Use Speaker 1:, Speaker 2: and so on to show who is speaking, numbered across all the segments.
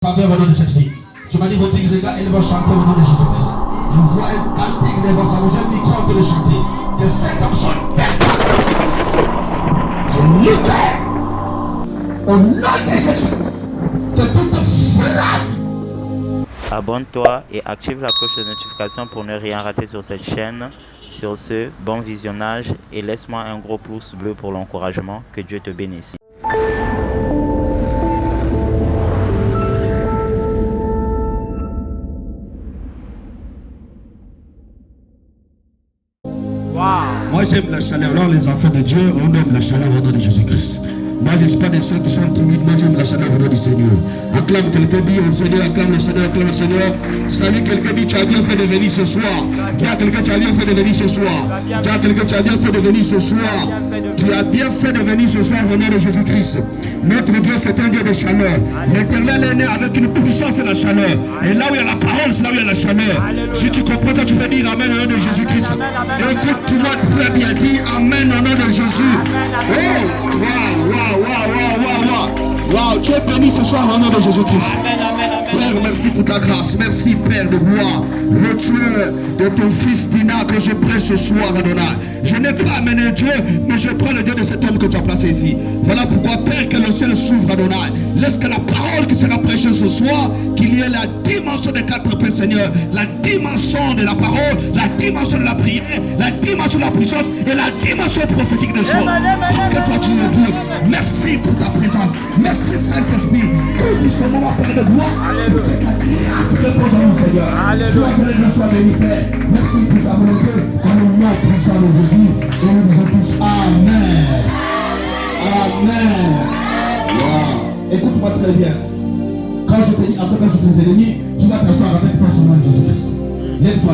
Speaker 1: Faveur au nom de cette fille. Tu m'as dit, votre gars, elle va chanter au nom de Jésus-Christ. Je vois un cantique, elle va s'arranger un micro de le chanter. Que cet homme chante je libère au nom de Jésus de toute flamme.
Speaker 2: Abonne-toi et active la cloche de notification pour ne rien rater sur cette chaîne. Sur ce, bon visionnage et laisse-moi un gros pouce bleu pour l'encouragement. Que Dieu te bénisse.
Speaker 1: Moi j'aime la chaleur. Alors les enfants de Dieu, on aime la chaleur au nom de Jésus-Christ. Moi je ne suis pas des ceux qui sont timides. Moi j'aime la chaleur au nom du Seigneur. Acclame quelqu'un, dit au Seigneur, acclame le Seigneur, acclame le Seigneur. Salut quelqu'un, dit tu as bien fait de venir ce soir. Dis à quelqu'un, tu as bien fait de venir ce soir. Dis à quelqu'un, tu as bien fait de venir ce soir. Tu as bien fait de venir ce soir au nom de Jésus-Christ. Notre Dieu c'est un Dieu de chaleur. L'Éternel est né avec une puissance et la chaleur. Et là où il y a la parole, c'est là où il y a la chaleur. Si tu comprends ça, tu peux dire Amen au nom de Jésus-Christ. Écoute-moi très bien, dis Amen au nom de Jésus. Wow, tu es béni ce soir au nom de Jésus-Christ. Père, merci pour ta grâce. Merci Père de gloire. Le tueur de ton fils Dina que je prie ce soir, Adonai. Je n'ai pas amené Dieu, mais je prends le Dieu de cet homme que tu as placé ici. Voilà pourquoi Père, que le ciel s'ouvre, Adonai. Laisse que la parole qui sera prêchée ce soir, qu'il y ait la dimension des quatre Pères Seigneur, la dimension de la parole, la dimension de la prière, la dimension de la puissance et la dimension prophétique des choses. Parce que toi tu es Dieu. Merci pour ta présence. Merci Saint-Esprit. Tout ce moment, Père de gloire, pour que ta grâce repose en nous, Seigneur. Sois célébré, sois béni, Père. Merci pour ta volonté. Dans le nom puissant de Jésus. Et nous disons tous Amen. Amen. Wow. Écoute-moi très bien. Quand je te dis assois-toi sur tes ennemis, tu vas t'asseoir avec toi sur le nom de Jésus-Christ. Lève-toi.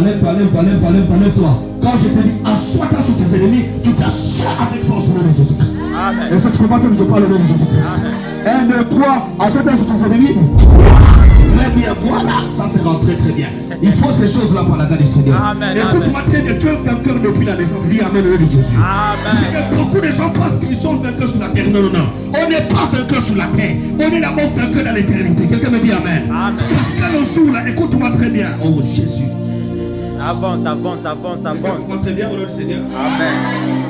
Speaker 1: Quand je te dis assois-toi sur tes ennemis, tu t'assois avec toi sur le nom de Jésus-Christ. Amen. Et ça, tu comprends que je parle au nom de Jésus-Christ. 1, 2, 3, assois-toi sur tes ennemis. Très bien, voilà, ça te rend très bien. Il faut ces choses-là pour la garde du Seigneur. Écoute-moi très bien, tu es vainqueur depuis la naissance. Dis Amen au nom de Jésus. C'est que beaucoup de gens pensent qu'ils sont vainqueurs sur la terre. Non. On n'est pas vainqueur sur la terre. On est d'abord vainqueur dans l'éternité. Quelqu'un me dit Amen. Parce que le jour là, écoute-moi très bien. Oh Jésus.
Speaker 2: Avance.
Speaker 1: Écoute-moi très bien au nom du Seigneur.
Speaker 2: Amen.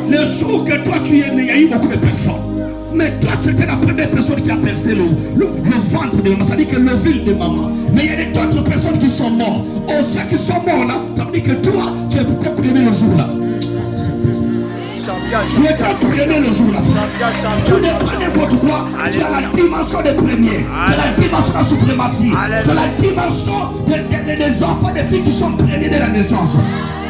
Speaker 1: Le jour que toi tu es né, il y a eu beaucoup de personnes. Mais toi, tu étais la première personne qui a percé le ventre de maman. Ça veut dire que l'ovule de maman. Mais il y a d'autres personnes qui sont mortes. Oh, ceux qui sont morts là, ça veut dire que toi, tu es peut-être premier le jour là. Tu es premier le jour là. Tu n'es pas n'importe quoi. Tu as la dimension des premiers. Tu as la dimension de la suprématie. Tu as la dimension des enfants, des filles qui sont premiers de la naissance.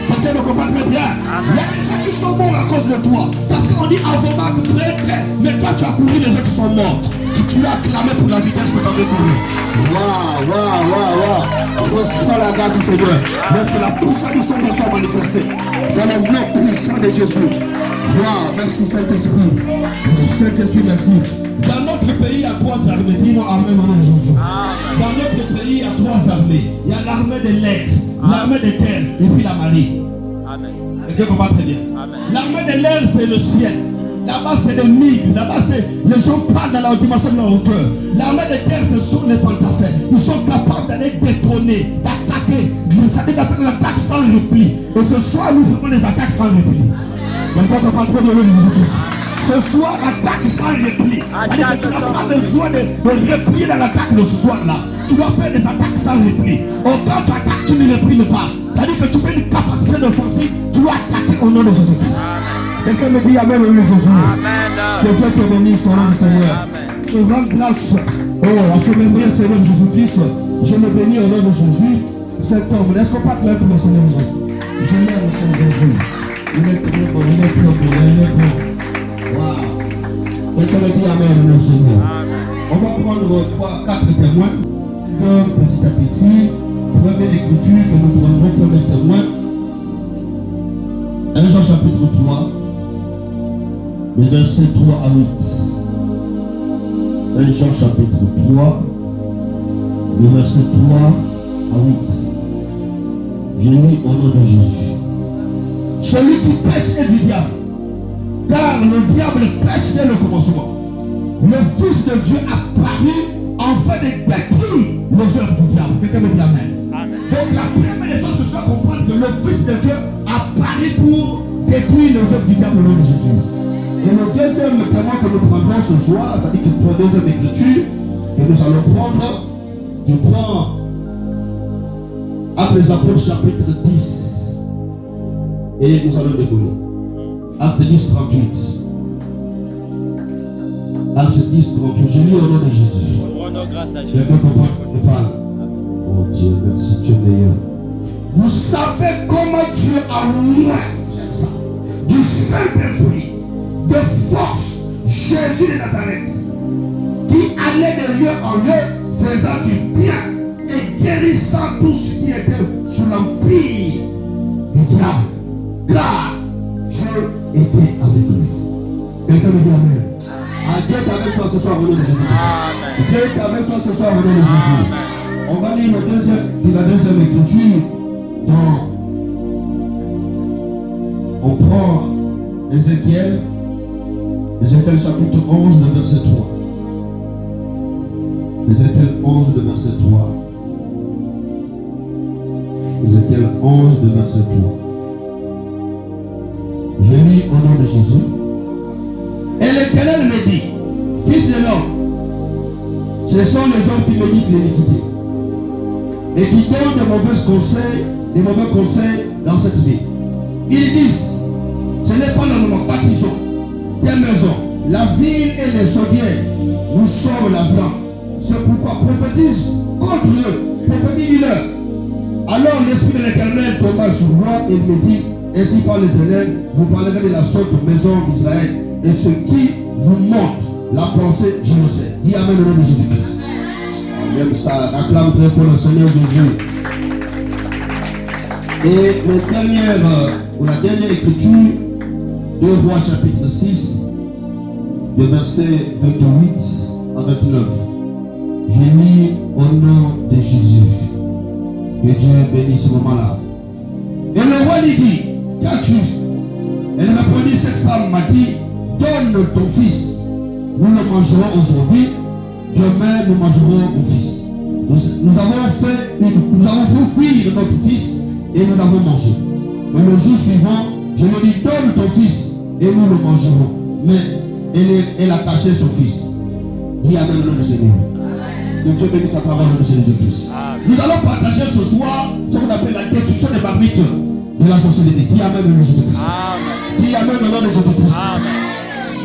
Speaker 1: Quelqu'un me comprend très bien. Il y a des gens qui sont morts à cause de toi. Parce qu'on dit avant prêtre, mais toi tu as couru les gens qui sont morts. Tu l'as acclamé pour la vitesse que tu avais couru. Waouh. Reçois la garde du Seigneur. Laisse que la puissance du Seigneur soit manifestée. Dans le nom puissant de Jésus. Waouh, merci Saint-Esprit. Saint-Esprit, merci. Dans notre pays, il y a 3 armées. Dis-moi Amen au nom de Jésus. Dans notre pays, il y a 3 armées. Il y a l'armée de l'air, l'armée de terre et puis la marine.
Speaker 2: Amen.
Speaker 1: Et Dieu comprend très bien. L'armée de l'air, c'est le ciel. Là-bas, c'est les migres. Là-bas, c'est les gens parlent dans la dimension de leur hauteur. L'armée de terre, ce sont les fantassins. Ils sont capables d'aller détrôner, d'attaquer. Ça veut dire l'attaque sans repli. Et ce soir, nous faisons des attaques sans repli. Quelqu'un comprend très bien le nom de Jésus-Christ. Ce soir, attaque sans repli. C'est-à-dire que tu n'as pas besoin de replier dans l'attaque le soir là. Tu dois faire des attaques sans repli. Quand tu attaques, tu ne replies pas. C'est-à-dire que tu fais une capacité d'offensive, tu dois attaquer au nom de Jésus-Christ. Quelqu'un me dit Amen au nom de Jésus. Que Dieu te bénisse au nom du Seigneur. Je rends grâce à ce merveilleux Seigneur Jésus-Christ. Je me bénis au nom de Jésus. Cet homme, n'est-ce pas clair pour le Seigneur Jésus? Je l'aime au Seigneur Jésus. Il est très bon, il est très bon. Waouh. Quelqu'un me dit Amen au nom du Seigneur. On va prendre 4 témoins. Petit à petit. Première écriture que nous prendrons premier témoin. 1 Jean chapitre 3. Le verset 3 à 8. 1 Jean chapitre 3. Le verset 3 à 8. Je lis au nom de Jésus. Celui qui pêche est du diable. Car le diable pêche dès le commencement. Le Fils de Dieu a paru afin de détruire les œuvres du diable. Quelqu'un me dit amen. Donc la première des choses que je dois comprendre, que le Fils de Dieu apparaît pour détruire les œuvres du diable au nom de Jésus. Et le deuxième témoin que nous prendrons ce soir, c'est-à-dire que pour la deuxième écriture, que nous allons prendre, je prends Actes des Apôtres chapitre 10. Et nous allons décoller. Acte 10, 38. Acte 10, 38. Je lis au nom de Jésus.
Speaker 2: Rendons grâce à
Speaker 1: Je
Speaker 2: Jésus.
Speaker 1: peux comprendre, je parle. Oh Dieu, merci, tu es meilleur. Vous savez comment Dieu a oint, j'aime ça, du Saint-Esprit, de force, Jésus de Nazareth, qui allait de lieu en lieu, faisant du bien et guérissant tout ce qui était sous l'empire du diable. Car Dieu était avec lui. Quelqu'un me dit amen. Ah, Dieu est avec toi ce soir au nom de Jésus. Dieu est avec toi ce soir au nom de Jésus. On va lire la deuxième écriture. On prend Ézéchiel chapitre 11, le verset 3. Ézéchiel 11, le verset 3. Ézéchiel 11, le verset 3. Je lis au nom de Jésus. Et l'Éternel me dit, fils de l'homme, ce sont les hommes qui méditent l'iniquité et qui donnent de mauvais conseils dans cette vie. Ils disent, ce n'est pas le bâtissons des maisons, la ville et les chaudières, nous sommes la viande. C'est pourquoi prophétise contre eux, prophétise-leur. Alors l'Esprit de l'Éternel tomba sur moi et me dit, ainsi par l'Éternel, vous parlerez de la sorte maison d'Israël, et ce qui vous montre la pensée, je le sais. Dis amen au nom de Jésus-Christ. Même ça, acclame très pour le Seigneur Jésus. Et la dernière écriture, 2 Rois chapitre 6, le verset 28 à 29. J'ai mis au nom de Jésus. Que Dieu bénisse ce moment-là. Et le roi lui dit, qu'as-tu? Elle répondit, cette femme m'a dit, donne ton fils. Nous le mangerons aujourd'hui. Demain, nous mangerons mon fils. Nous avons fait cuire notre fils et nous l'avons mangé. Mais le jour suivant, je lui dis, donne ton fils et nous le mangerons. Mais elle a caché son fils. Dis amen le nom du Seigneur. Que Dieu bénisse sa parole au nom de Jésus-Christ. Nous allons partager ce soir ce qu'on appelle la destruction des marmites de la société. Dis amen le nom de Jésus-Christ. Dis amen le nom de Jésus-Christ.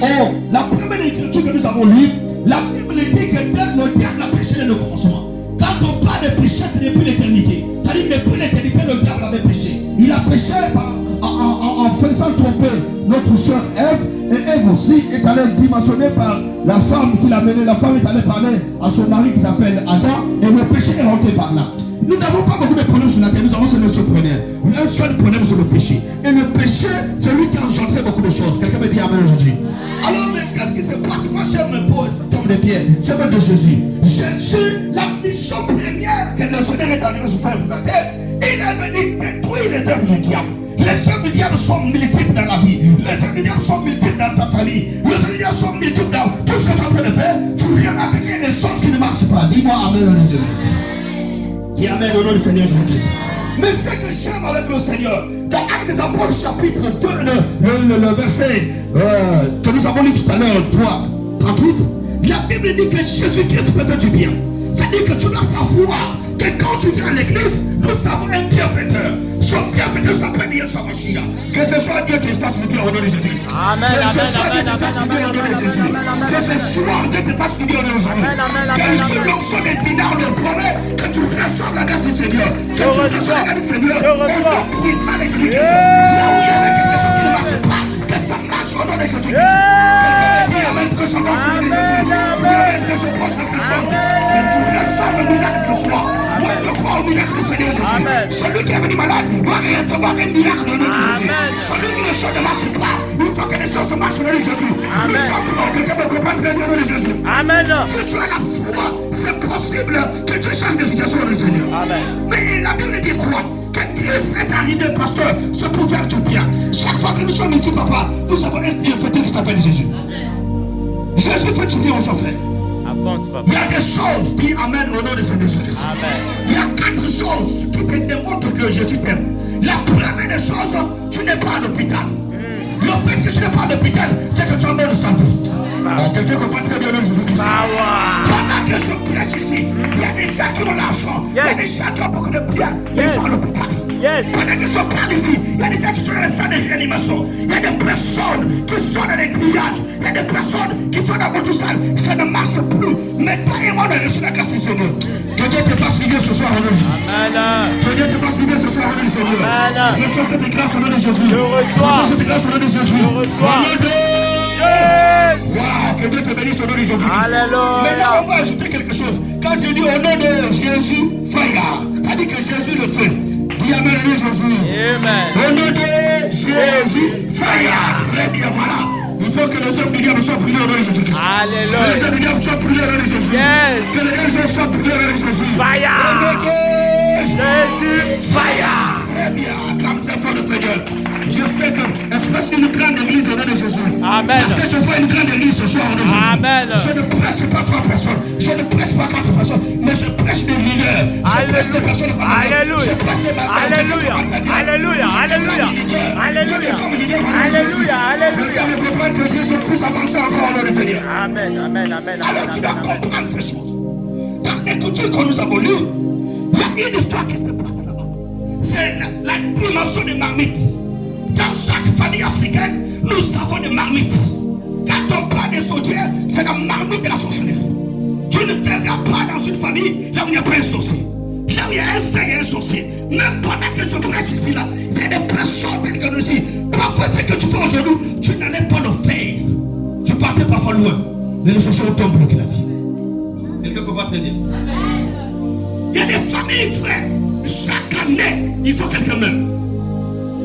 Speaker 1: Oh, la première écriture que nous avons lue, la Bible dit que le diable a péché dès le commencement. Quand on parle de péché, c'est depuis l'éternité. C'est-à-dire que depuis l'éternité, le diable avait péché. Il a péché en faisant tromper notre soeur Ève. Et Ève aussi est allée dimensionnée par la femme qu'il a menée. La femme est allée parler à son mari qui s'appelle Adam. Et le péché est rentré par là. Nous n'avons pas beaucoup de problèmes sur la terre. Nous avons seulement un seul problème. Un seul problème, c'est le péché. Et le péché, c'est lui qui a engendré beaucoup de choses. Quelqu'un me dit amen aujourd'hui. Alors, mais qu'est-ce qui se passe? Moi, j'aime un peu cet homme de pierre. J'aime de Jésus. Jésus, la mission première que le Seigneur est arrivé sur faire la terre, il est venu détruire les œuvres du diable. Les œuvres du diable sont multiples dans la vie. Les œuvres du diable sont multiples dans ta famille. Les œuvres du diable sont multiples dans tout ce que tu es en train de faire. Tu viens avec des choses qui ne marchent pas. Dis-moi amen au nom de Jésus. Dis amen au nom du Seigneur Jésus-Christ. Mais ce que j'aime avec le Seigneur, dans Actes des Apôtres chapitre 2, le verset que nous avons lu tout à l'heure, 3, 38, la Bible dit que Jésus-Christ faisait du bien. C'est-à-dire que tu dois savoir que quand tu viens à l'église, nous avons un bienfaiteur. Son bienfaiteur s'appelle Yeshua Mashiach. Que ce soit Dieu qui fasse du bien au nom de Jésus.
Speaker 2: Amen.
Speaker 1: Que ce soit Dieu qui fasse du bien au nom de Jésus. Que ce soit Dieu qui fasse du bien au nom de Jésus. Que l'onction des dinars le promet, que tu reçoives la grâce du Seigneur. Que tu reçoives la grâce du Seigneur. Au nom puissant de Jésus-Christ. Là où il y avait quelque chose qui ne marche pas, que ça marche au nom de Jésus-Christ. Quelqu'un me dit amen que je pense au nom de Jésus. Amen que je pense quelque chose. Que tu reçoives le miracle ce soir. Moi je crois au miracle du Seigneur Jésus. Celui qui est venu malade va recevoir un miracle au nom de Jésus. Celui qui les choses ne marchent pas, il faut que les choses ne marchent au nom de Jésus. Nous sommes pour quelqu'un me comprend très bien au nom de Jésus.
Speaker 2: Amen.
Speaker 1: Si tu as la foi, c'est possible que tu changes de situation au nom du Seigneur. Amen. Mais la Bible dit quoi? Que Dieu s'est arrivé, pasteur, c'est pour faire du bien. Chaque fois que nous sommes ici, papa, nous avons un bienfaiteur qui s'appelle Jésus. Jésus fait du bien aux gens, frère.
Speaker 2: Fonce, papa.
Speaker 1: Il y a des choses qui amènent au nom de Jésus-Christ.
Speaker 2: Amen.
Speaker 1: Il y a 4 choses qui te démontrent que Jésus t'aime. La première des choses, tu n'es pas à l'hôpital. Le fait que tu n'es pas à l'hôpital, c'est que tu as de santé. Quelqu'un comprend très bien le nom de Jésus-Christ. Pendant que je prêche ici, il y a des gens qui ont l'argent. Il y a des gens qui ont beaucoup de biens. Ils sont à l'hôpital. Pendant que je parle ici, il y a des gens qui sont dans les salles de réanimation. Il y a des personnes qui sont dans les grillages. Il y a des personnes qui sont dans votre salle. Ça ne marche plus. Mais toi et moi, on a reçu la grâce du Seigneur. Que Dieu te fasse libérer ce soir au nom de Jésus. Que Dieu te fasse libérer ce soir au nom du Seigneur. Reçois cette grâce au nom de Jésus. Reçois cette grâce au nom de Jésus. Au nom de Jésus. Wow, que Dieu te bénisse au nom de Jésus. Alléluia. Maintenant, on va ajouter quelque chose. Quand tu dis au nom de Jésus, fire. Ça dit que Jésus le fait. Dis amen au nom de Jésus. Amen. Au nom de Jésus, fire. Très bien, voilà. Il faut que les hommes du diable soient brûlés au nom de Jésus-Christ. Alléluia. Que les hommes du diable soient brûlés au nom de Jésus. Yes. Que les hommes soient brûlés au nom de Jésus. Fire. Au nom de Jésus, fire. Très bien. Acclame très fort le Seigneur. Je sais que espèce d'une grande église au nom de Jésus. Amen. Parce que je vois une grande église ce soir au nom de Jésus. Amen. Je ne prêche pas 3 personnes. Je ne prêche pas 4 personnes. Mais je prêche des leaders. Je prêche des personnes. Alléluia. Je prêche des mamans. Alléluia. Alléluia. Alléluia. Alléluia. Alléluia. Alléluia. Je comprends que Jésus puisse avancer encore au nom de Seigneur. Amen. Amen. Amen. Alors tu dois comprendre ces choses. Dans l'écriture que nous avons lue, il y a une histoire qui se passe là-bas. C'est la dimension des marmites. Dans chaque famille africaine, nous avons des marmites. Quand on parle des sorciers, c'est la marmite de la sorcellerie. Tu ne verras pas dans une famille là où il n'y a pas un sorcier. Là où il y a un saint et un sorcier. Même pendant que je prêche ici, là, il y a des personnes qui nous disent, parfois ce que tu fais aujourd'hui, tu n'allais pas le faire. Tu partais parfois loin. Mais le sorcier tombe bloqué la vie. Quelqu'un comprend très bien. Il y a des familles, frères. Chaque année, il faut quelqu'un meure.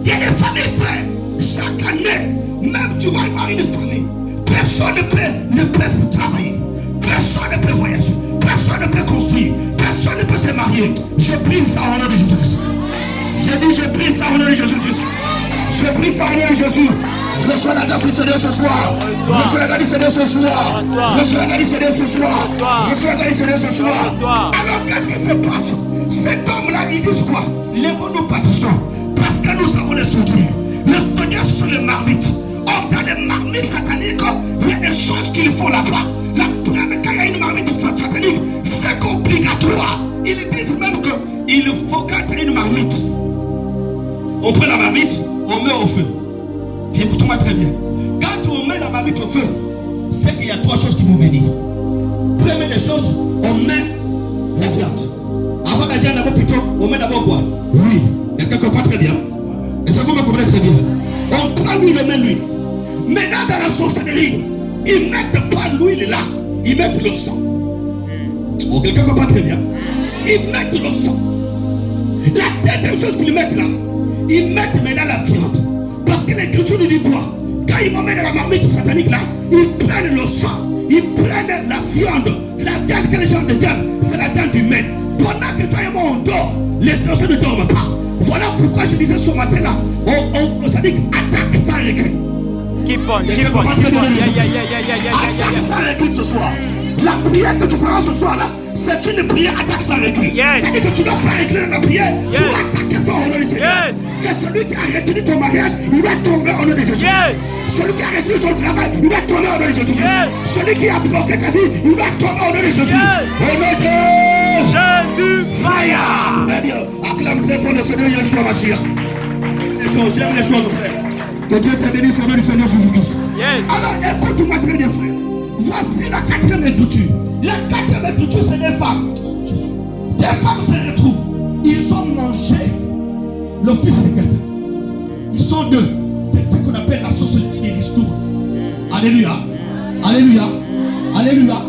Speaker 1: Il y a des familles, frères. Chaque année, même tu vas avoir une famille. Personne ne peut travailler. Personne ne peut voyager. Personne ne peut construire. Personne ne peut se marier. Je brise ça au nom de Jésus-Christ. J'ai dit, je brise ça au nom de Jésus-Christ. Je brise ça au nom de Jésus. Reçois la grâce du Seigneur ce soir. Reçois la grâce du Seigneur ce soir. Reçois la grâce du Seigneur ce soir. Reçois la grâce du Seigneur ce soir. Alors qu'est-ce qui se passe? Cet homme-là, il dit quoi? Lèvons-nous, bâtissons. Parce que nous avons les soutiens. Les soutiens, ce sont les marmites. Or, dans les marmites sataniques, il y a des choses qu'il faut là-bas. La première, quand il y a une marmite satanique, c'est obligatoire. Ils disent même qu'il faut quand il y a une marmite, on prend la marmite, on met au feu. Écoute-moi très bien. Quand on met la marmite au feu, c'est qu'il y a 3 choses qui vont venir. Première des choses, on met la viande. Avant la viande, d'abord plutôt, on met d'abord quoi? Oui. Quelqu'un comprend très bien. Et ça vous me comprenez très bien. On prend l'huile, on met l'huile. Maintenant, dans la sorcellerie, ils mettent pas l'huile là, ils mettent le sang. Oh, quelqu'un comprend très bien. Ils mettent le sang. La deuxième chose qu'ils mettent là, ils mettent maintenant la viande. Parce que l'écriture nous dit quoi? Quand ils m'emmènent dans la marmite satanique là, ils prennent le sang, ils prennent la viande. La viande que les gens viande, c'est la viande humaine. Pendant que toi et moi on dort, les sorciers ne dorment pas. Voilà pourquoi je disais ce matin là, ça dit attaque sans recul. Keep on. Attaque sans recul ce soir. La prière que tu feras ce soir là, c'est une prière attaque sans recul. C'est-à-dire que tu ne dois pas régler dans la prière, tu vas attaquer fort au nom de Seigneur. Que celui qui a retenu ton mariage, il va tomber au nom de Jésus. Celui qui a retenu ton travail, il va tomber au nom de Jésus. Celui qui a bloqué ta vie, il va tomber au nom de Jésus. Au nom de Jésus, fire. Très bien, acclame très fort le Seigneur Yeshua Mashiach. J'aime les choses, frère. Que Dieu te bénisse au nom du Seigneur Jésus-Christ. Alors écoute-moi très bien, frère. Voici la 4e écriture. La 4e écriture, c'est des femmes. Des femmes se retrouvent. Ils ont mangé le fils de quelqu'un. Ils sont 2. C'est ce qu'on appelle la sorcellerie des ristournes. Alléluia. Alléluia. Alléluia.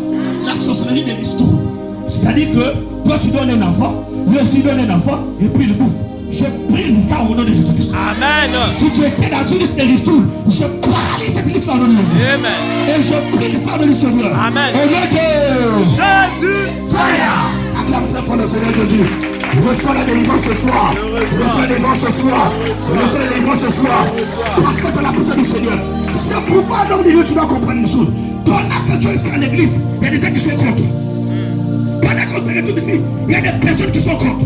Speaker 1: La sorcellerie des ristournes. C'est-à-dire que toi tu donnes un enfant, lui aussi donne un enfant, et puis il bouffe. Je brise ça au nom de Jésus-Christ. Amen. Si tu étais dans une liste de ristournes, je paralyse cette liste-là au nom de Jésus. Amen. Et je brise ça au nom du Seigneur. Amen. Au nom de Jésus. Fire. Acclame très fort le Seigneur Jésus. Reçois la délivrance ce soir. Reçois la délivrance ce soir. Reçois la délivrance ce soir. Parce que tu as la puissance du Seigneur. C'est pourquoi, l'homme de Dieu, tu dois comprendre une chose. Pendant que tu es ici à l'église, il y a des gens qui sont contre. Pendant qu'on se retrouve ici, il y a des personnes qui sont contre.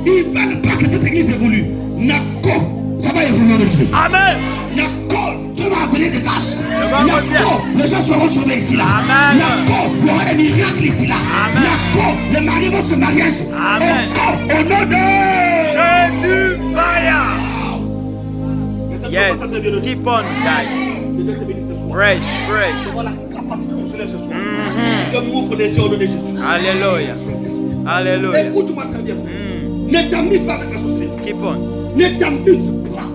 Speaker 1: Ils ne veulent pas que cette église évolue. Nako, ça va évoluer dans le Jésus.
Speaker 3: Amen.
Speaker 1: Nako, tu vas venir de grâce.
Speaker 3: va bien.
Speaker 1: Nako, les gens seront sauvés ici là.
Speaker 3: Amen.
Speaker 1: Nako, il y aura des miracles ici là.
Speaker 3: Amen.
Speaker 1: Nako, les maris vont se marier.
Speaker 3: Amen.
Speaker 1: Au nom de
Speaker 3: Jésus, fire. Yes, keep on, guys. Fresh, fresh.
Speaker 1: Voilà la capacité fonctionnelle ce soir. Dieu m'ouvre les yeux au nom de Jésus.
Speaker 3: Alléluia. Alléluia.
Speaker 1: Écoute-moi très bien. Ne t'amuse pas avec la société.
Speaker 3: Keep on.
Speaker 1: Ne t'amuse pas.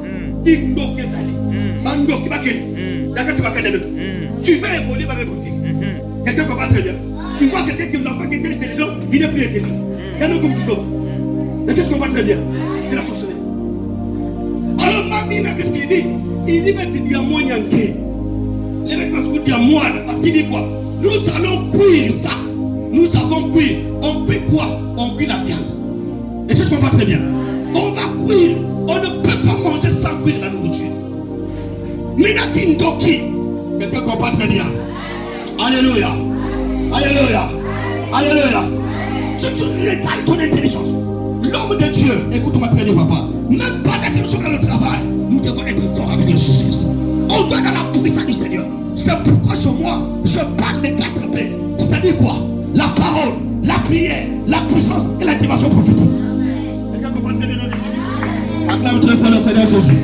Speaker 1: Tu vas évoluer avec le quelqu'un comprend très bien. Tu vois quelqu'un qui est l'enfant qui est intelligent, il n'est plus intelligent. Il y a un comme tu sauves. Et c'est ce qu'on comprend très bien. C'est la sorcellerie. Alors, Mamina, qu'est-ce qu'il dit? Il dit, mais tu dis à moi, il y a un gay. Les mecs parce qu'il dit à moi, parce qu'il dit quoi? Nous allons cuire ça. Nous avons cuire. On cuit quoi? On cuit la viande. Et c'est ce qu'on comprend très bien. On va cuire. On ne peut pas manger sans cuire la nourriture. Minakin Doki. Quelqu'un comprend très bien. Alléluia. Alléluia. Alléluia. Si tu regardes ton intelligence, l'homme de Dieu, écoute-moi très bien, papa. Même pendant que nous sommes dans le travail, nous devons être forts avec le Jésus-Christ. On doit dans la puissance du Seigneur. C'est pourquoi chez moi, je parle des 4 P. C'est-à-dire quoi? La parole, la prière, la puissance et la dimension prophétique. Quelqu'un comprend très bien dans Jésus-Christ? Acclame très fort le Seigneur Jésus.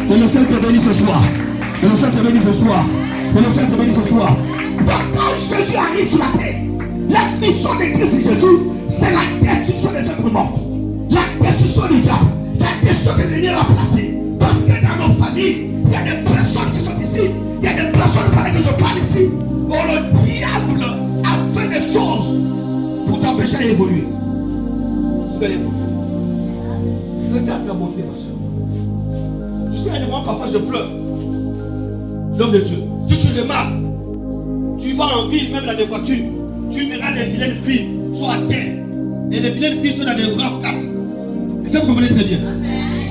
Speaker 1: Que le Seigneur te bénisse ce soir. Que le Seigneur te bénisse ce soir. Que le Seigneur te bénisse ce soir. Quand Jésus arrive sur la terre, la mission de Christ Jésus, c'est la destruction des êtres morts. La destruction du diable. La destruction que l'ennemi a placée. Parce que dans nos familles, il y a des personnes qui sont ici. Il y a des personnes par lesquelles je parle ici. Où le diable a fait des choses pour t'empêcher d'évoluer. Regarde la beauté, ma soeur. Tu sais, à des moments, parfois je pleure. L'homme de Dieu. Si tu remarques, tu vas en ville, même dans des voitures, tu verras les vilaines filles sont à terre. Et les vilaines filles sont dans des grands cadres. Et ça, vous comprenez très bien.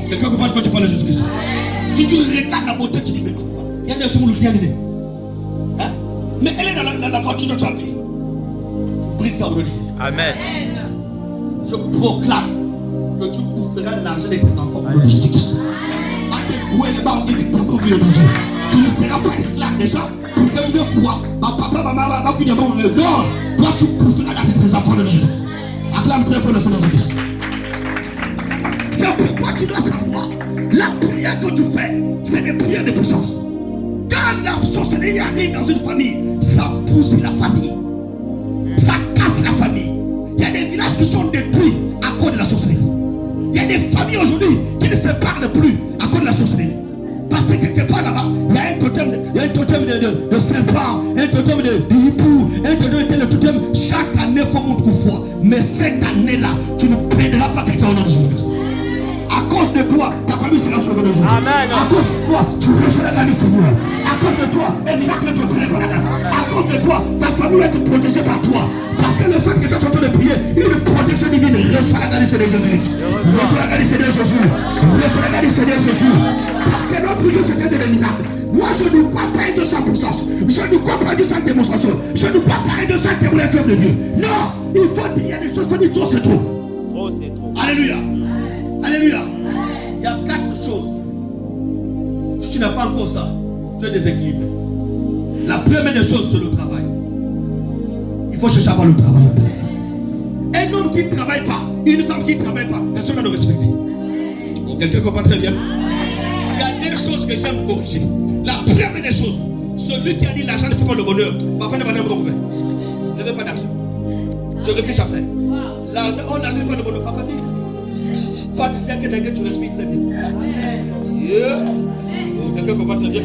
Speaker 1: Quelqu'un comprend quand tu parles de Jésus-Christ. Si tu regardes la beauté, tu dis, mais il y a des choses où il y a arrivé. Hein? Mais elle est dans la voiture de ton pays. Brise ça au nom de Jésus. Amen. Je proclame que tu couvriras l'argent de tes enfants au nom de Jésus-Christ. Tu ne seras pas esclave des gens pour que 2 fois, papa, maman, va plus de bon. Non, toi tu couvriras l'argent de tes enfants au nom de Jésus. Acclame très fort le Seigneur Jésus. C'est pourquoi tu dois savoir, la prière que tu fais, c'est des prières de puissance. Quand la sorcellerie arrive dans une famille, ça bousille la famille. Ça casse la famille. Il y a des villages qui sont détruits à cause de la sorcellerie. Il y a des familles aujourd'hui qui ne se parlent plus à cause de la sorcellerie. Parce que quelque part là-bas, il y a un totem de serpent, un totem de hibou, un totem de totem. Chaque année, il faut monter une fois. Mais cette année-là, tu ne prendras pas quelqu'un au nom de Jésus. À cause de toi, ta famille sera sauvée de Jésus. Amen. À cause de toi, tu recevras la grâce du Seigneur. À cause de toi, un miracle te prend la grâce. À cause de toi, ta famille va être protégée par toi. Parce que le fait que tu es en train de prier, une protection divine, reçois la grâce du Seigneur Jésus. Reçois la grâce du Seigneur Jésus. Reçois la grâce du Seigneur Jésus. Parce que notre Dieu, c'est Dieu de miracles. Moi, je ne crois pas à Dieu sans puissance. Je ne crois pas à Dieu sans démonstration. Je ne crois pas à Dieu sans témoignage de Dieu. Non, il faut dire, il y a des choses, il faut dire trop, c'est trop. Trop, c'est trop. Alléluia. Alléluia. Il y a 4 choses. Si tu n'as pas encore ça, tu es déséquilibré. La première des choses, c'est le travail. Il faut chercher à avoir le travail. Un homme qui ne travaille pas, une femme qui ne travaille pas, personne ne va le respecter. Quelqu'un comprend très bien. Il y a des choses que j'aime corriger. La première des choses, celui qui a dit l'argent ne fait pas le bonheur, papa ne va pas le bonheur. Ne veut pas d'argent. Je réfléchis après. L'argent ne fait pas le bonheur, papa dit. Toi, tu sais que tu respires très bien. Yeah. Oh, quelqu'un comprend très bien.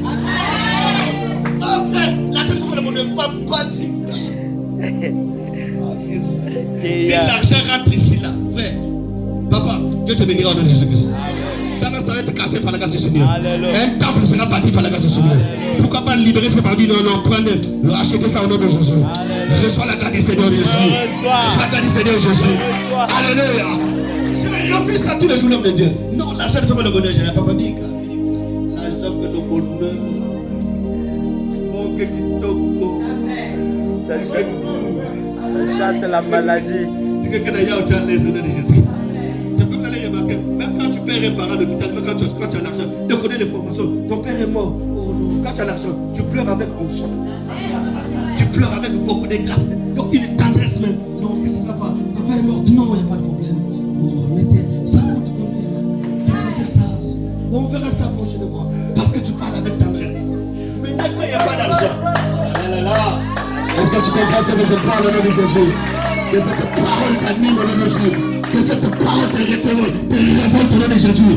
Speaker 1: Après, l'argent ne fait pas le bonheur, papa dit. Si l'argent rentre ici, là, frère, papa, Dieu te bénira au nom de Jésus-Christ. Ça va être cassé par la grâce du Seigneur. Un temple sera bâti par la grâce du Seigneur. Pourquoi pas libérer ce parti? Non, non, prenez, achetez ça au nom de Jésus. Reçois la grâce du Seigneur Jésus. Reçois la grâce du Seigneur Jésus. Alléluia. Je refuse ça tous les jours, l'homme de Dieu. Non, l'argent ne fait pas le bonheur. Je n'ai pas dit l'argent fait le bonheur.
Speaker 3: Ça chasse la maladie.
Speaker 1: C'est quelqu'un d'ailleurs qui a les honneurs de Jésus. C'est comme vous allez remarquer, même quand tu perds un parent à l'hôpital, même quand tu as l'argent, tu connais les formations, ton père est mort. Oh non, quand tu as l'argent, tu pleures avec onction. Tu pleures avec beaucoup de grâce. Donc une tendresse même. Non, qu'est-ce que ça va pas? Papa est mort. Non, il n'y a pas de problème. Oh, mettez, ça coûte combien? Déposez ça. On verra ça prochainement. Parce que tu parles avec tendresse. Mais maintenant, il n'y a pas d'argent. Est-ce que tu comprends ce que je parle au nom de Jésus? Que cette parole t'anime au nom de Jésus. Que cette parole te révolte au nom de Jésus.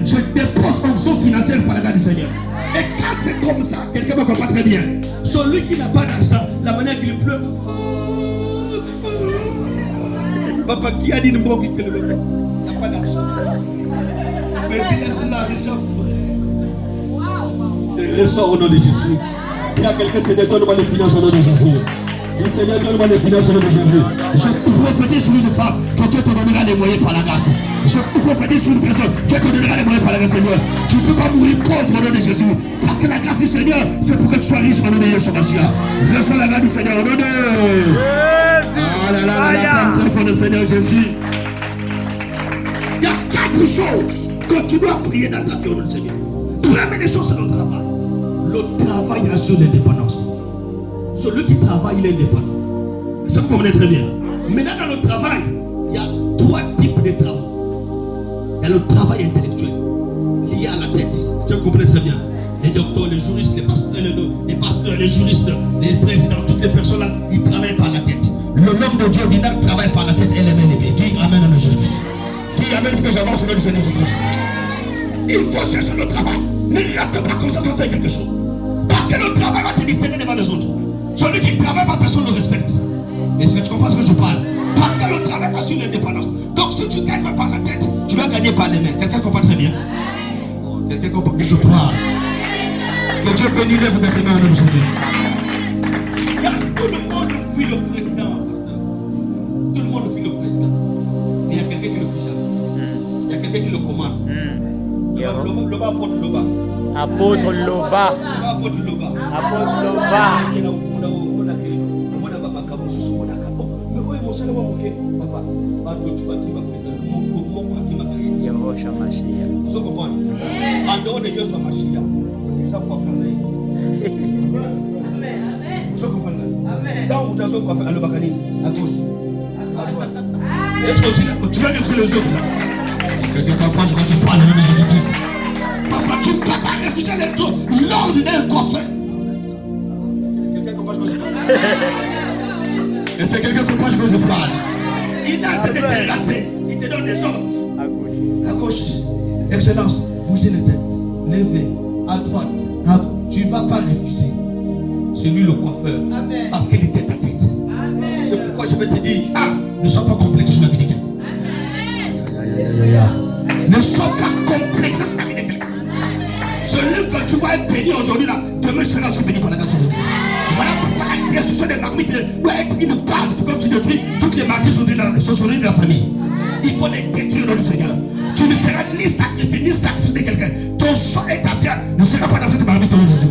Speaker 1: Je dépose onction financière par la grâce du Seigneur. Et quand c'est comme ça, quelqu'un va comprendre très bien. Celui qui n'a pas d'argent, la manière qu'il pleure. Papa, qui a dit une bonne qui te le met? Il n'y a pas d'argent. Mais s'il y a de l'argent, frère, je reçois au nom de Jésus. Il y a quelqu'un qui se donne-moi les finances au nom de Jésus. Dis Seigneur, donne-moi les finances au nom de Jésus. Je prophétise sur une femme que Dieu te donnera les moyens par la grâce. Je prophétise sur une personne, Dieu te donnera les moyens par la grâce, Seigneur. Tu ne peux pas mourir pauvre au nom de Jésus. Parce que la grâce du Seigneur, c'est pour que tu sois riche au nom de Yeshua Mashiach. Reçois la grâce du Seigneur au nom de... Ah là là là là, comme profond de Seigneur Jésus. Il y a 4 choses que tu dois prier dans ta vie au nom du Seigneur. Première des choses, c'est le travail. Le travail assure l'indépendance. Celui qui travaille, il est indépendant. Ça vous comprenez très bien. Maintenant, dans le travail, il y a 3 types de travail. Il y a le travail intellectuel, lié à la tête. Ça vous comprenez très bien. Les docteurs, les juristes, les pasteurs, les juristes, les présidents, toutes les personnes là, ils travaillent par la tête. L'homme de Dieu ordinaire travaille par la tête et les mains et les pieds. Qui amène au nom de Jésus-Christ? Qui amène que j'avance au nom du Seigneur Jésus-Christ? Il faut chercher le travail. Ne reste pas comme ça sans faire quelque chose. Parce que le travail va te distinguer devant les autres. Celui qui travaille, personne ne le respecte. Est-ce que tu comprends ce que je parle? Parce que le travail va sur l'indépendance. Donc si tu gagnes par la tête, tu vas gagner par les mains. Quelqu'un comprend très bien? Quelqu'un comprend que je parle? Que Dieu bénisse les mains en nom de Jésus. Il y a tout le monde fuit le président, pasteur. Tout le monde fuit le président. Mais il y a quelqu'un qui le fuit jamais. Il y a quelqu'un qui le commande. Loba apôtre Loba.
Speaker 3: Apôtre Loba.
Speaker 1: Apôtre Loba.
Speaker 3: Apôtre Loba. Yehosha Mashiach.
Speaker 1: Vous comprenez? En dehors de Yeshua Mashiach, ça va faire. Vous comprenez? Dans où tu as quoi faire? À l'Obakani, à gauche. À droite. Est-ce que tu vas refuser les autres là? Quelqu'un comprend ce que je parle au nom de Jésus-Christ? Papa, tu ne peux pas refuser les autres. L'ordinaire coiffeur. Quelqu'un comprend ce que je parle? Et c'est quelqu'un qui comprend ce que je parle. Il a été terrassé. Il te donne des ordres.
Speaker 3: À gauche.
Speaker 1: À gauche. Excellence. Bougez les têtes. Levez. À droite. Tu ne vas pas refuser. C'est lui le coiffeur. Amen. Parce qu'il était ta tête. Amen. C'est pourquoi je vais te dire, ne sois pas complexe sur la vie de quelqu'un. Ne sois pas complexe sur la vie de quelqu'un. Celui que tu vas être béni aujourd'hui là, demain sera aussi béni par la grâce de Dieu. Voilà pourquoi la destruction des marmites doit être une base pour que tu détruis toutes les marmites sur de la famille. Il faut les détruire dans le Seigneur. Tu ne seras ni sacrifié ni sacrifié de quelqu'un. Ton sang et ta viande ne sera pas dans cette marmite au nom de Jésus.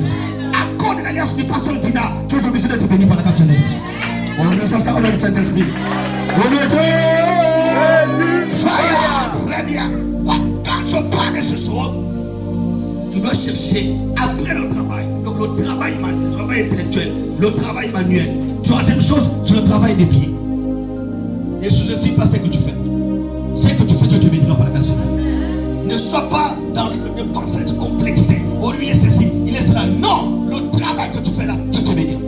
Speaker 1: À cause de l'alliance du pasteur Dina, tu es obligé d'être béni par la grâce de Jésus. On ressent ça au nom du Saint-Esprit. Au nom de Fire. Très bien. Quand je parle de ce soir, tu dois chercher après le travail. Donc le travail intellectuel, le travail manuel. Troisième chose, c'est le travail des pieds. Ne sous-estime pas ce que tu fais. Ce que tu fais, Dieu te bénira par la grâce. Ne sois pas dans le pensée complexé. Oh lui il est ceci, il est cela. Non, le travail que tu fais là, Dieu te bénira.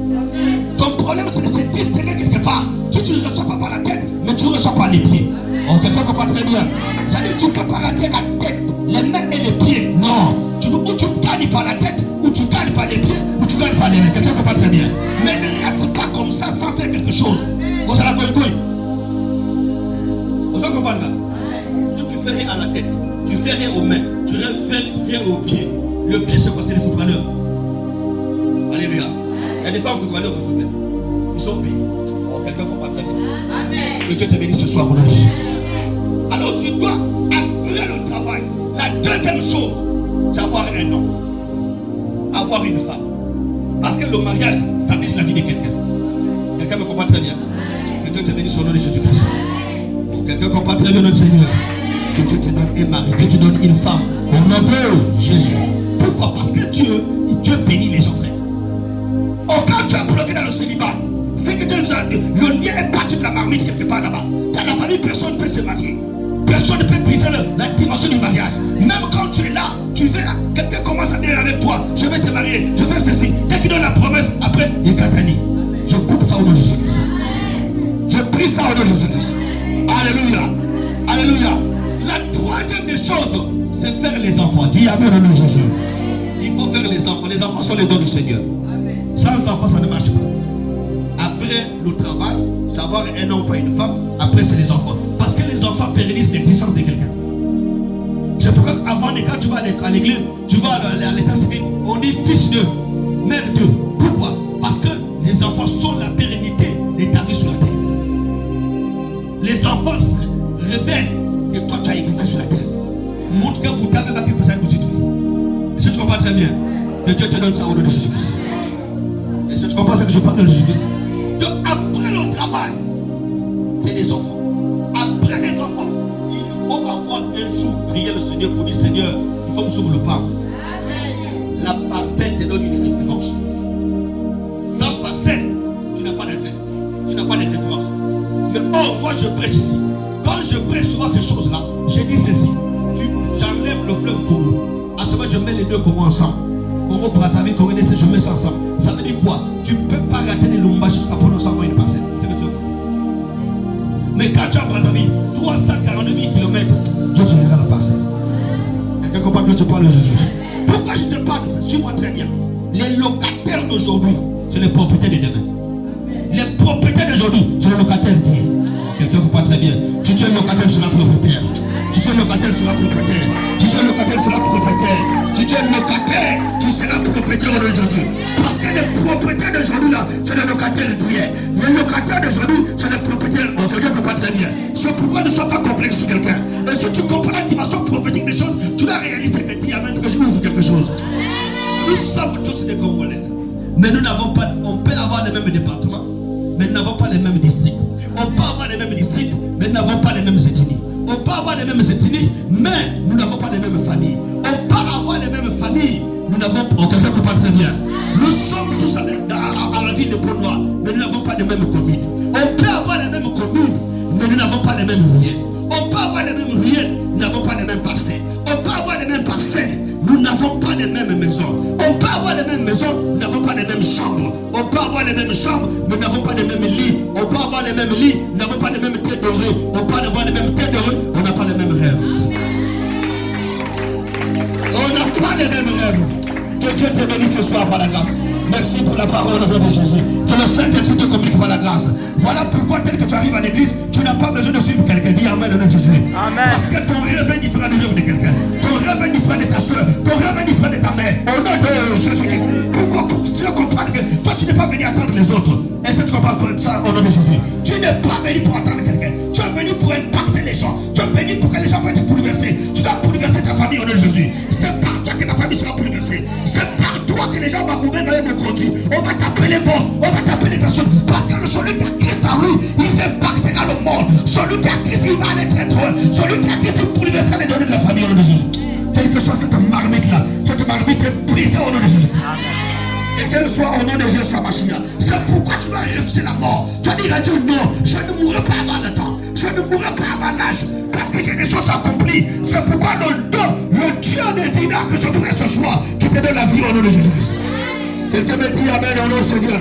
Speaker 1: Ton problème c'est de se distinguer quelque part. Si tu ne reçois pas par la tête, mais tu ne reçois pas les pieds. Oh, quelqu'un comprend très bien. C'est-à-dire tu peux pas rater la tête, les mains et les pieds. Non. Ou tu gagnes par la tête, ou tu gagnes par les pieds, ou tu gagnes par les mains. Quelqu'un comprend très bien. Mais ne reste pas comme ça sans faire quelque chose. Vous allez voir. Vous comprenez? Si tu fais rien à la tête, tu fais rien aux mains, tu fais rien aux pieds. Le pied c'est quoi? C'est les footballeurs. Alléluia. Il y a des femmes footballeurs aujourd'hui. Ils sont bénis. Oh, quelqu'un comprend très bien. Amen. Que Dieu te bénisse ce soir au nom de Jésus. Alors tu dois après le travail. La deuxième chose, c'est avoir un homme, avoir une femme. le mariage stabilise la vie de quelqu'un. Quelqu'un me comprend très bien. Que Dieu te bénisse au nom de Jésus-Christ. Quelqu'un comprend très bien notre Seigneur. Que Dieu te donne un mari, que tu donnes une femme. Au nom de Jésus. Pourquoi? Parce que Dieu bénit les gens, frère. Oh, quand tu as bloqué dans le célibat, c'est que le lien est parti de la marmite quelque part là-bas. Dans la famille, personne ne peut se marier. Personne ne peut briser la dimension du mariage. Même quand tu es là, tu verras, quelqu'un commence à dire avec toi, je vais te marier, je vais ceci. Dès qu'il donne la promesse, après, il est catani. Je coupe ça au nom de Jésus-Christ. Je prie ça au nom de Jésus-Christ. Alléluia. Alléluia. La troisième des choses, c'est faire les enfants. Dis amen au nom de Jésus. Il faut faire les enfants. Les enfants sont les dons du Seigneur. Sans enfants, ça ne marche pas. Après le travail, savoir un homme ou une femme, après c'est les enfants. Parce que les enfants pérennisent l'existence de quelqu'un. C'est pourquoi avant, quand tu vas à l'église, tu vas à l'état civil, on dit fils de, mère de. Pourquoi? Parce que les enfants sont la pérennité de ta vie sur la terre. Les enfants révèlent que toi tu as existé sur la terre. Montre que vous n'avez pas pu passer une petite vie. Si tu comprends très bien, que Dieu te donne ça au nom de Jésus-Christ. Et si tu comprends ce que je parle de Jésus-Christ, donc après le travail, c'est les enfants. Après les enfants, il faut avoir un jour prier le Seigneur pour dire Seigneur, il faut me sauver le pain. La parcelle te donne une référence. Sans parcelle, tu n'as pas d'adresse, tu n'as pas de référence. Mais moi je prêche ici. Quand je prêche souvent ces choses-là, je dis ceci. J'enlève le fleuve Congo. À ce moment, je mets les deux Congo ensemble. Congo, Brazzaville, Congo, je mets ça ensemble. Ça veut dire quoi? Tu ne peux pas rater les Lumba jusqu'à prendre ça une parcelle. Mais quand tu as Brazzaville, 342 000 km, Dieu te donnera la parcelle. Quelqu'un comprend que je parle de Jésus? Pourquoi je te parle de ça? Suis-moi très bien. Les locataires d'aujourd'hui, c'est les propriétaires de demain. Les propriétaires d'aujourd'hui, c'est les locataires d'hier. Quelqu'un comprend très bien. Si tu es locataire, tu seras propriétaire. Si tu es locataire, tu seras propriétaire. Si tu es locataire, tu seras propriétaire. Si tu es locataire, tu seras propriétaire au nom de Jésus. Parce que les propriétaires d'aujourd'hui là, c'est les locataires d'hier. Les locataires d'aujourd'hui, c'est les propriétaires. Oh, quelqu'un comprend très bien. C'est pourquoi ne sois pas complexe sur quelqu'un. Et si tu comprends la dimension prophétique des choses, tu dois réaliser que tu amènes que je ouvre quelque chose. Nous sommes tous des Congolais. Mais nous n'avons pas, on peut avoir les mêmes départements, mais nous n'avons pas les mêmes districts. On peut avoir les mêmes districts, mais nous n'avons pas les mêmes ethnies. On peut avoir les mêmes ethnies, mais nous n'avons pas les mêmes familles. On peut avoir les mêmes familles, nous n'avons pas, quelqu'un comprend très bien. Nous sommes tous à la ville de Pont-Noir, mais nous n'avons pas les mêmes communes. On peut avoir les mêmes communes, mais nous n'avons pas les mêmes ruelles. On peut avoir les mêmes ruelles, nous n'avons pas les mêmes parcelles. On peut avoir les mêmes parcelles, nous n'avons pas les mêmes maisons. On peut avoir les mêmes maisons, nous n'avons pas les mêmes chambres. On peut avoir les mêmes chambres, mais nous n'avons pas les mêmes lits. On peut avoir les mêmes lits, nous n'avons pas les mêmes têtes dorées. On peut avoir les mêmes têtes dorées, on n'a pas les mêmes rêves. On n'a pas les mêmes rêves. Que Dieu te bénisse ce soir par la grâce. Merci pour la parole au nom de Jésus. Que le Saint-Esprit te communique par la grâce. Voilà pourquoi tel que tu arrives à l'église, tu n'as pas besoin de suivre quelqu'un. Dis amen au nom de Jésus. Amen. Parce que ton rêve est différent du rêve de quelqu'un. Ton rêve est différent de ta soeur. Ton rêve est différent de ta mère. Au nom de Jésus. Pourquoi? Pour que tu comprennes que toi tu n'es pas venu attendre les autres. Et si tu comprends ça au nom de Jésus, tu n'es pas venu pour attendre quelqu'un. Tu es venu pour impacter les gens. Tu es venu pour que les gens puissent être bouleversés. Tu dois bouleverser ta famille au nom de Jésus. C'est par toi que ta famille sera bouleversée. C'est par toi que les gens vont couper dans les conduits. On va t'appeler boss, on va t'appeler personne. Parce que celui qui a Christ en lui, il impactera le monde. Celui qui a Christ, il va aller très loin. Celui qui a Christ, il bouleversera les données de la famille au nom de Jésus. Quelle que soit cette marmite là, cette marmite est brisée au nom de Jésus. Et qu'elle soit au nom de Jésus sa machine. C'est pourquoi tu dois refuser la mort. Tu vas dire à Dieu non, je ne mourrai pas avant le temps. Je ne mourrai pas avant l'âge. Parce que j'ai des choses accomplies. C'est pourquoi le Dieu de Dina que je prie ce soir, qui te donne la vie au nom de Jésus-Christ. Quelqu'un me dit amen au nom de Seigneur.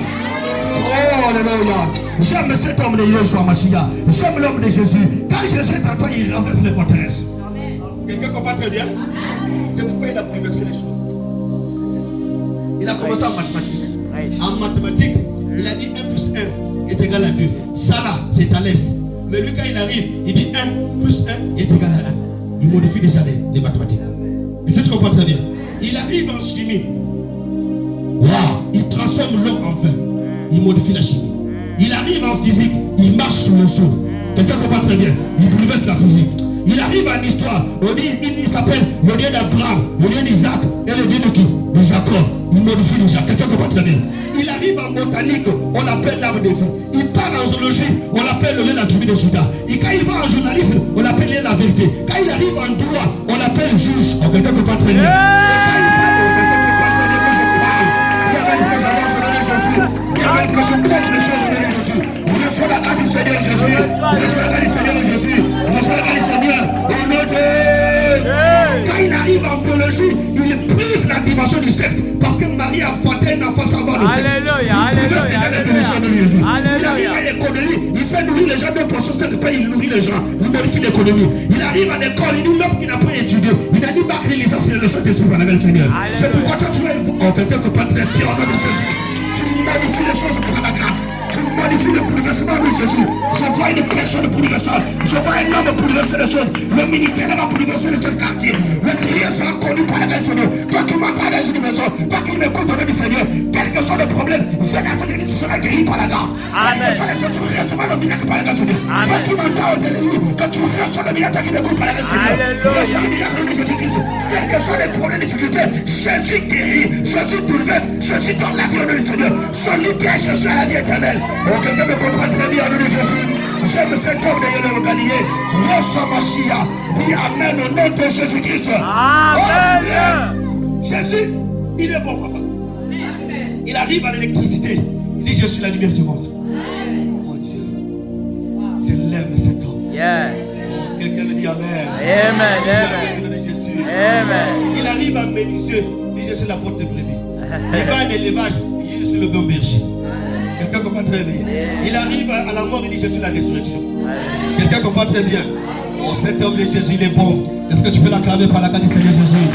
Speaker 1: Oh alléluia. J'aime cet homme de Yeshua Mashiach. J'aime l'homme de Jésus. Quand Jésus est en toi, il renverse les forteresses. Quelqu'un comprend très bien? C'est pourquoi il a bouleversé les choses. Il a commencé en mathématiques. En mathématiques, il a dit 1 plus 1 est égal à 2. Ça là, c'est Thalès. Mais lui, quand il arrive, il dit 1 plus 1 est égal à 1. Il modifie déjà les mathématiques. Et ça, tu comprends très bien. Il arrive en chimie. Waouh, il transforme l'eau en vin. Il modifie la chimie. Il arrive en physique. Il marche sur le sol. Quelqu'un comprend très bien. Il bouleverse la physique. Il arrive à l'histoire. Il s'appelle le Dieu d'Abraham, le Dieu d'Isaac et le Dieu de qui? De Jacob. Il modifie déjà. Quelqu'un ne comprend pas très bien. Il arrive en botanique, on l'appelle l'arbre de vie. Il part en zoologie, on l'appelle le lait la tribu de Judas. Et quand il va en journalisme, on l'appelle la vérité. Quand il arrive en droit, on l'appelle juge. Quelqu'un ne comprend pas très bien. Et quand il parle, quelqu'un ne comprend pas très bien que je parle. Il y a même que j'avance au nom de Jésus. Il y a même que je prêche les choses au nom de Jésus. Reçois la grâce du Seigneur Jésus. Reçois la grâce du Seigneur Jésus. Reçois la grâce du Seigneur. Au nom de... Quand il arrive en biologie, il brise la dimension du sexe. Parce que Marie a enfanté un enfant sans avoir de sexe.
Speaker 3: Alléluia,
Speaker 1: Il arrive à l'économie, il fait nourrir les gens de pour ce pain, il nourrit les gens, il modifie l'économie. Il arrive à l'école, il dit l'homme qui n'a pas étudié, il a dit marquer les licence, le Saint-Esprit par la grâce du Seigneur. C'est pourquoi toi tu vas quelqu'un qui pas très pire au nom de Jésus. Tu modifies les choses par la grâce. Tu modifies le bouleversement de Jésus. Je vois une personne bouleversante. Je vois un homme bouleverser les choses. Le ministère va bouleverser les choses quartier. Le crier sera conduit par la grâce du Seigneur. Toi qui m'entends dans une maison, toi qui m'écoutes au nom du Seigneur, quel que soit le problème, viens dans cette église, tu seras guéri par la grâce. Quel que soit les choses, tu recevras le miracle par la grâce du Seigneur. Toi qui m'entends au télévision, que tu reçois le miracle qui m'écoute par la grâce du Seigneur. Reçois le miracle de Jésus-Christ. Quels que soient les problèmes, les difficultés, Jésus guérit, Jésus bouleverse, Jésus donne la vie au nom du Seigneur. Celui qui a Jésus à la vie éternelle. Quelqu'un me comprend très bien au nom de Jésus. J'aime cet homme de Galilée. Reçois Machia. Dis Amen au nom de Jésus-Christ.
Speaker 3: Amen.
Speaker 1: Jésus, il est bon, papa. Il arrive à l'électricité. Il dit, je suis la lumière du monde. Mon Dieu, je l'aime cet homme.
Speaker 3: Yeah.
Speaker 1: Quelqu'un me dit Amen.
Speaker 3: Amen.
Speaker 1: Amen. Au nom de Jésus.
Speaker 3: Amen.
Speaker 1: Il arrive à Ménisieux. Il dit, je suis la porte de brebis. Il va à l'élevage. Il dit, je suis le bon berger. Quelqu'un comprend très bien. Il arrive à la mort, il dit, je suis la résurrection. Quelqu'un comprend très bien. Oh, cet homme de Jésus, il est bon. Est-ce que tu peux l'acclamer par la grâce du Seigneur Jésus?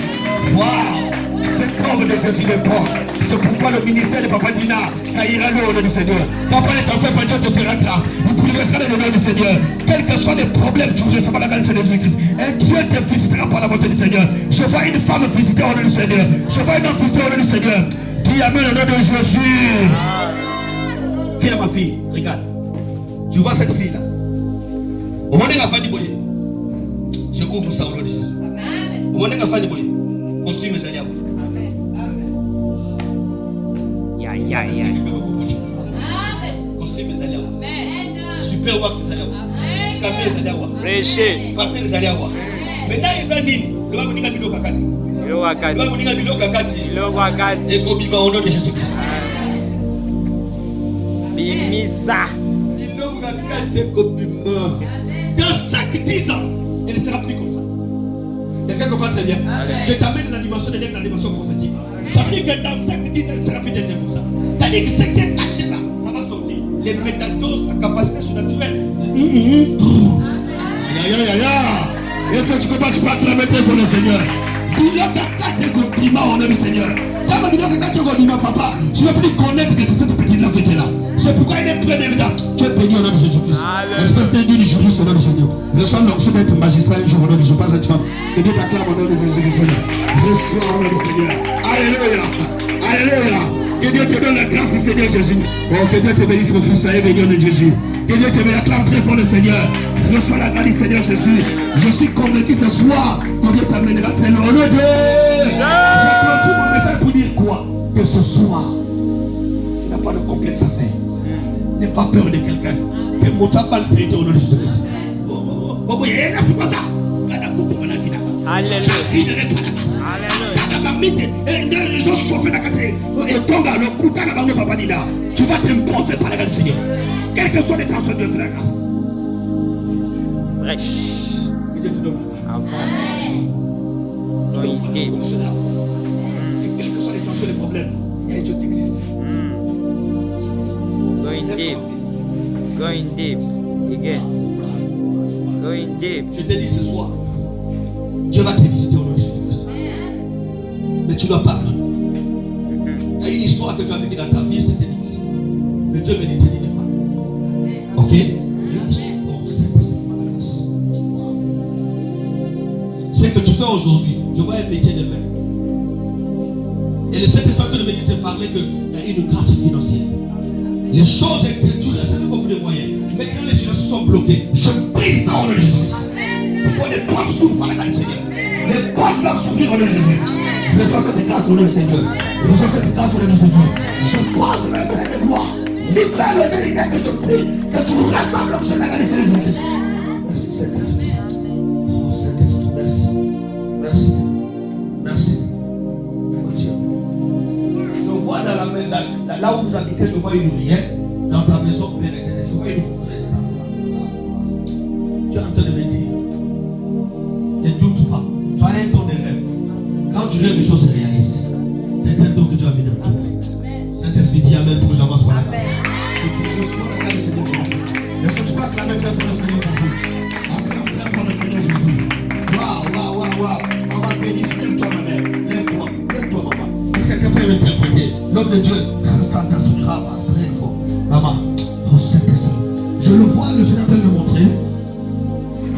Speaker 1: Waouh! Cet homme de Jésus, il est bon. C'est pourquoi le ministère de Papa Dina, ça ira loin au nom du Seigneur. Papa n'est en fait pas Dieu te fera grâce. Il bouleversera le nom du Seigneur. Quels que soient les problèmes, tu recevras la grâce du Seigneur Jésus-Christ. Et Dieu te visitera par la bonté du Seigneur. Je vois une femme visiter au nom du Seigneur. Je vois un homme visiter au nom du Seigneur. Dis Amen au nom de Jésus. Tiens ma fille, regarde. Tu vois cette fille-là. Au moment où elle a fait du boyer, je couvre ça au nom de Jésus. Au moment où elle a fait du boyer, costume est allé à vous. Costume est allé à vous. Super wax est allé à vous. Camion est allé à vous.
Speaker 3: Prêchez.
Speaker 1: Parcelle est allé à vous. Maintenant, il va dire, il va vous dire bilo kakati.
Speaker 3: Bilo wakati.
Speaker 1: Il va vous dire bilo kakati.
Speaker 3: Bilo wakati.
Speaker 1: Et Kobima au nom de Jésus-Christ.
Speaker 3: Bimisa.
Speaker 1: Dans 5-10 ans, elle ne sera plus comme ça. Quelqu'un comprend très bien. Je t'amène dans la dimension de l'être, dans la dimension prophétique. Ça veut dire que dans 5-10 ans, elle ne sera plus d'être comme ça. C'est-à-dire que ce qui est caché là, ça va sortir. Les métadoses, la capacité surnaturelle. Est-ce que tu peux pas, tu peux acclamer pour le Seigneur? Il y a 4 compliments au nom du Seigneur. Quand il y a 4 compliments, papa, tu ne peux plus connaître que c'est cette petite-là qui était là. C'est pourquoi il est prêt de regarder. Tu es béni au nom de Jésus-Christ. Espèce d'indigne du juriste au nom du Seigneur. Reçois l'onction d'être magistrat un jour au nom de Jésus. Pas cette femme. Et Dieu t'acclame au nom de Jésus. Reçois au nom du Seigneur. Alléluia. Alléluia. Que Dieu te donne la grâce du Seigneur Jésus. Oh, que Dieu te bénisse mon fils. Ça est béni au nom de Jésus. Que Dieu te bénisse. Acclame très fort le Seigneur. Reçois la grâce du Seigneur Jésus. Je suis convaincu ce soir que Dieu t'amènera très loin. Au nom de Dieu. Je clôture mon message pour dire quoi? Que ce soir, tu n'as pas de complexe à faire. N'aie pas peur de quelqu'un. Que mon tabac le traité au nom de Jésus-Christ. Oh, c'est pas ça.
Speaker 3: Alléluia.
Speaker 1: J'arriverai par la grâce. Ils ont chauffé la catégorie. Et donc, le coup d'à la Papa Dina, tu vas t'imposer par la grâce du Seigneur. Quelles que soient les tensions, Dieu fait la grâce.
Speaker 3: Brèche.
Speaker 1: Dieu te donne la grâce.
Speaker 3: Avance.
Speaker 1: Tu dois prendre comme cela. Et quelles que soient les tensions, les problèmes, il y a Dieu qui existe.
Speaker 3: Going deep. Going deep. Again. Going deep.
Speaker 1: Je te dis ce soir, Dieu va te visiter au nom de Jésus-Christ. Mais tu ne dois pas craindre. Il y a une histoire que tu as vécue dans ta vie, c'était difficile. Mais Dieu me dit, ne t'énerve pas. Ok? Je suis bon, c'est parce que par la grâce. Ce que tu fais aujourd'hui, je vois un métier de main. Et le Saint-Esprit de me parler qu'il y a une grâce financière. Les choses étaient, tu recevais beaucoup de moyens. Maintenant les finances sont bloquées. Je brise ça au nom de Jésus. Il faut les s'ouvrent par la grâce du Seigneur. Les portes doivent s'ouvrir au nom de Jésus. Reçois cette grâce au nom du Seigneur. Reçois cette grâce au nom de Jésus. Je pose ma main de gloire. Libère le mérite que je prie. Que tu ressembles l'objet de la grâce du Seigneur Jésus-Christ. Merci Saint-Esprit. Oh Saint-Esprit, merci. Merci. Merci. Oh Dieu. Je vois dans la main, là où vous habitez, je vois une ouvrière. Dans ta maison, Père éternel, je vois une fourrette. Tu es en train de me dire, ne doute pas. Tu as un don de rêve. Quand tu rêves, les choses se réalisent. C'est un don que Dieu a mis dans toi. Saint-Esprit dit Amen pour que j'avance par la grâce. Que tu reçois la grâce du Seigneur Jésus. Est-ce que tu peux acclamer bien pour le Seigneur Jésus? Acclame bien pour le Seigneur Jésus. Waouh. On va bénir. Lève-toi, ma mère. Lève-toi, maman. Est-ce que quelqu'un peut m'interpréter? L'homme de Dieu, Saint-Esprit, ramasse très fort. Maman, oh Saint-Esprit. Je le vois, le Seigneur peut me montrer.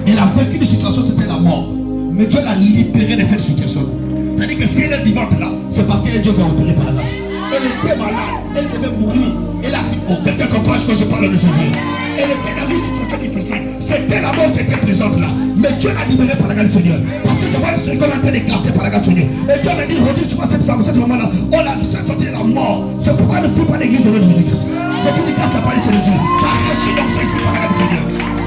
Speaker 1: Elle a vécu une situation, c'était la mort. Mais Dieu l'a libérée de cette situation. C'est-à-dire que si elle est vivante là, c'est parce que Dieu va opérer par la grâce. Elle était malade, elle devait mourir. Elle a dit, oh, quelqu'un comprend ce que je parle de Jésus. Elle était dans une situation difficile. C'était la mort qui était présente là. Mais Dieu l'a libérée par la grâce du Seigneur. Parce que je vois ce qu'on est en train de casser par la grâce du Seigneur. Et Dieu m'a dit, redis, tu vois cette femme, cette maman là, on l'a sorti de la mort. C'est pourquoi ne fuis pas l'église au nom de Jésus-Christ. C'est une grâce qui a parlé de Dieu. Tu as reçu donc ça ici par la grâce du Seigneur.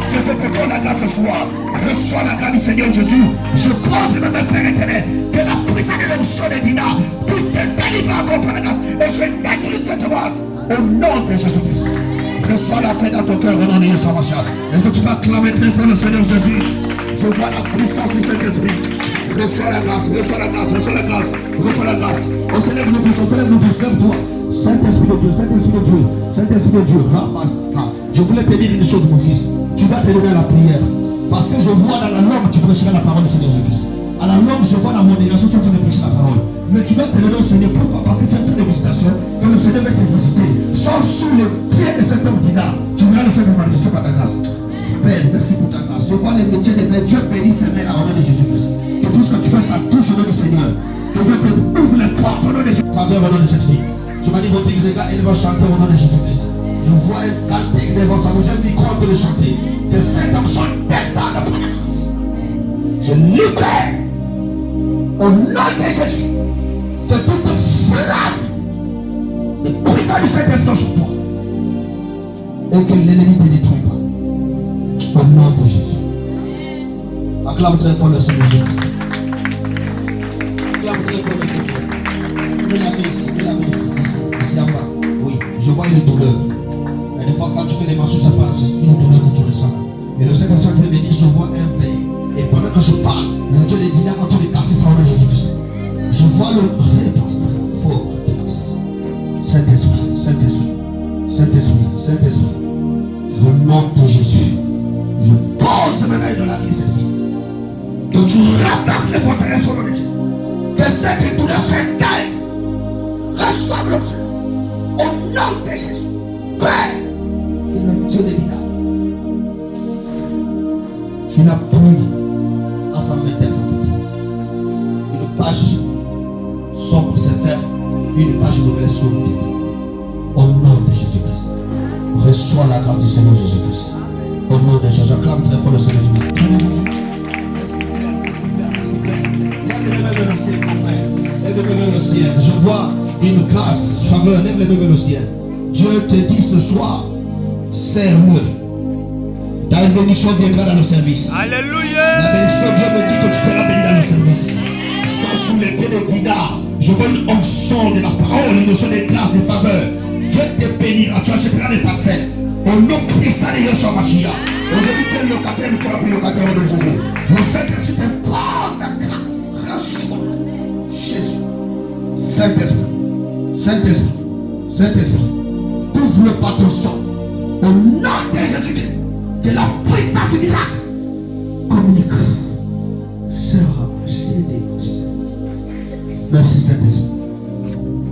Speaker 1: Que te donne la grâce ce soir. Reçois la grâce du Seigneur Jésus. Je pense que même Père éternel, que la puissance de l'onction de Dina puisse te délivrer encore par la grâce. Et je détruis cette mort au nom de Jésus-Christ. Reçois la paix dans ton cœur au nom de Yeshua Mashiach. Est-ce que tu vas clamer très fort le Seigneur Jésus? Je vois la puissance du Saint-Esprit. Reçois la grâce, reçois la grâce, reçois la grâce, reçois la grâce. On s'élève nous tous, lève-toi. Saint-Esprit de Dieu, Saint-Esprit de Dieu, Saint-Esprit de Dieu, ramasse. Je voulais te dire une chose, mon fils. Tu vas te donner à la prière. Parce que je vois dans la langue, tu prêcheras la parole du Seigneur Jésus-Christ. À la langue, je vois la modération, tu es en train de prêcher la parole. Mais tu dois te donner au Seigneur. Pourquoi? Parce que tu es en train de visitation, que le Seigneur va te visiter. Sans sous les pieds de cet homme Dina, tu verras le Seigneur manifester par ta grâce. Père, merci pour ta grâce. Je vois les métiers de mes Dieu bénit ses mains au nom de Jésus-Christ. Que tout ce que tu fais, ça touche au nom du Seigneur. Que Dieu te ouvre les portes au nom de Jésus. Faveur au nom de cette fille. Je m'as dit, votre regarde, elle va chanter au nom de Jésus-Christ. Je vois un cantique devant sa bouche, un micro de chanter. Que cet homme chante descendre par la grâce. Je libère au nom de Jésus que toute flamme de puissance du Saint-Esprit sur toi et que l'ennemi ne te détruit pas. Au nom de Jésus. Acclame très fort le Seigneur Jésus. Acclame très fort le Seigneur. Mets la main ici en bas. Oui, je vois une douleur. Et des fois, quand tu fais les marches, ça passe une douleur que tu ressens. Et le Saint-Esprit me dit, je vois un veille. Et pendant que je parle, le Dieu des dîners en train de casser ça au nom de Jésus-Christ. Je vois le répasse fort. Saint-Esprit. Au nom de Jésus, je pose mes mains dans la vie de cette vie. Que tu ramasses les forteresses au nom de Dieu. Que cette douleur s'éteille. Reçoive l'objet. Au nom de Jésus. Père, et le Dieu des dîners. Je n'appuie à sa main sa petite. Une page sombre se fait, une page nouvelle s'ouvre. Au nom de Jésus-Christ. Reçois la grâce du Seigneur Jésus-Christ. Au nom de Jésus, acclame très fort le Seigneur Jésus-Christ. Merci Père. Lève les mains vers le ciel, mon frère. Lève les mains vers le ciel. Je vois une grâce, faveur. Lève les mains vers le ciel. Dieu te dit ce soir, serre-le. Ta bénédiction viendra dans le service.
Speaker 3: Alléluia.
Speaker 1: La bénédiction, Dieu me dit que tu seras béni dans le service. Sans sous les pieds de Dina, je vois une onction de la parole, une onction de grâce, de faveur. Dieu te bénira, tu achèteras les parcelles. Au nom puissant de Yeshua Mashiach. Aujourd'hui, tu es locataire, mais tu n'auras plus locataire au nom de Jésus. Le Saint-Esprit te porte la grâce. Reçois Jésus. Saint-Esprit, couvre-le par ton sang. Au nom de Jésus-Christ. Que la puissance du miracle communique. Merci Saint-Esprit.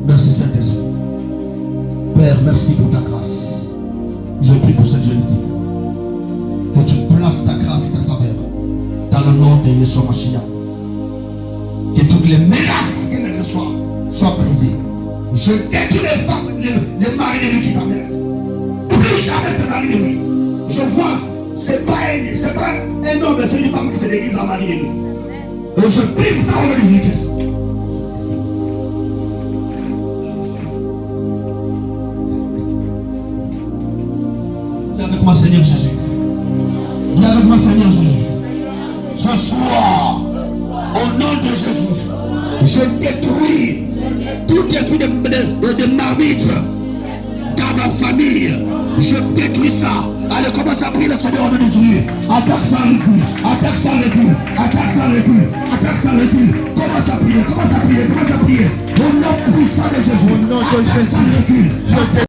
Speaker 1: Merci Saint-Esprit. Père, merci pour ta grâce. Je prie pour cette jeune fille. Que tu places ta grâce et ta faveur dans le nom de Yeshua Mashiach. Que toutes les menaces qu'elle reçoit soient brisées. Je détruis les femmes, les maris de lui qui t'emmerdent. Plus jamais ce mari de lui. Je vois C'est pas un homme, c'est une femme qui s'est déguisée en mari. Et je prie ça au nom de Jésus-Christ. Viens avec moi, Seigneur Jésus. Viens avec moi, Seigneur Jésus. Ce soir, au nom de Jésus, je détruis tout esprit de marmite dans ma famille. Je détruis ça. Allez, commence à prier le Seigneur au nom de Jésus. Attaque sans recul, attaque sans recul, attaque sans recul, attaque sans recul. Commence à prier, commence à prier, commence à prier. Au nom puissant de Jésus. Au nom de Jésus.